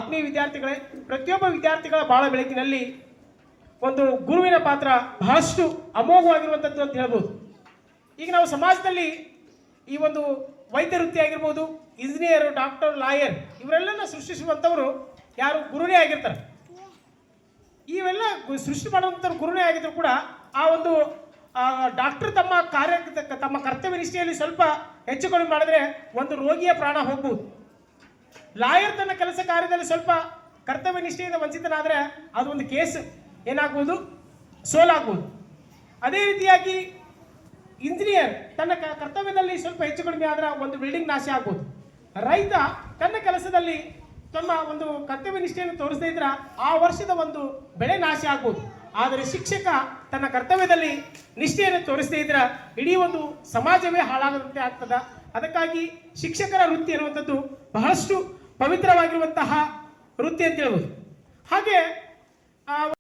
ಆತ್ಮೀಯ ವಿದ್ಯಾರ್ಥಿಗಳೇ, ಪ್ರತಿಯೊಬ್ಬ ವಿದ್ಯಾರ್ಥಿಗಳ ಬಾಳ ಬೆಳಕಿನಲ್ಲಿ ಒಂದು ಗುರುವಿನ ಪಾತ್ರ ಬಹಳಷ್ಟು ಅಮೋಘವಾಗಿರುವಂಥದ್ದು ಅಂತ ಹೇಳ್ಬೋದು. ಈಗ ನಾವು ಸಮಾಜದಲ್ಲಿ ಈ ಒಂದು ವೈದ್ಯ ವೃತ್ತಿ ಆಗಿರ್ಬೋದು, ಇಂಜಿನಿಯರ್, ಡಾಕ್ಟರ್, ಲಾಯರ್ ಇವರೆಲ್ಲನ ಸೃಷ್ಟಿಸುವಂಥವರು ಯಾರು ಗುರುನೇ ಆಗಿರ್ತಾರೆ. ಇವೆಲ್ಲ ಸೃಷ್ಟಿ ಮಾಡುವಂಥವ್ರು ಗುರುನೇ ಆಗಿದ್ರು ಕೂಡ ಆ ಒಂದು ಡಾಕ್ಟರ್ ತಮ್ಮ ಕರ್ತವ್ಯ ನಿಷ್ಠೆಯಲ್ಲಿ ಸ್ವಲ್ಪ ಹೆಚ್ಚು ಕಡಿಮೆ ಮಾಡಿದ್ರೆ ಒಂದು ರೋಗಿಯ ಪ್ರಾಣ ಹೋಗ್ಬೋದು. ಲಾಯರ್ ತನ್ನ ಕೆಲಸ ಕಾರ್ಯದಲ್ಲಿ ಸ್ವಲ್ಪ ಕರ್ತವ್ಯ ನಿಷ್ಠೆಯಿಂದ ವಂಚಿತನಾದರೆ ಅದು ಒಂದು ಕೇಸ್ ಏನಾಗ್ಬೋದು, ಸೋಲಾಗ್ಬೋದು. ಅದೇ ರೀತಿಯಾಗಿ ಇಂಜಿನಿಯರ್ ತನ್ನ ಕರ್ತವ್ಯದಲ್ಲಿ ಸ್ವಲ್ಪ ಹೆಚ್ಚು ಕಡಿಮೆ ಆದ್ರೆ ಒಂದು ಬಿಲ್ಡಿಂಗ್ ನಾಶ ಆಗ್ಬೋದು. ರೈತ ತನ್ನ ಕೆಲಸದಲ್ಲಿ ತಮ್ಮ ಒಂದು ಕರ್ತವ್ಯ ನಿಷ್ಠೆಯನ್ನು ತೋರಿಸದೇ ಇದ್ರೆ ಆ ವರ್ಷದ ಒಂದು ಬೆಳೆ ನಾಶ ಆಗ್ಬೋದು. ಆದರೆ ಶಿಕ್ಷಕ ತನ್ನ ಕರ್ತವ್ಯದಲ್ಲಿ ನಿಷ್ಠೆಯನ್ನು ತೋರಿಸದೇ ಇದ್ರೆ ಇಡೀ ಒಂದು ಸಮಾಜವೇ ಹಾಳಾಗದಂತೆ ಆಗ್ತದ. ಅದಕ್ಕಾಗಿ ಶಿಕ್ಷಕರ ವೃತ್ತಿ ಅನ್ನುವಂಥದ್ದು ಬಹಳಷ್ಟು ಪವಿತ್ರವಾಗಿರುವಂತಹ ವೃತ್ತಿ ಅಂತ ಹೇಳ್ಬೋದು. ಹಾಗೆ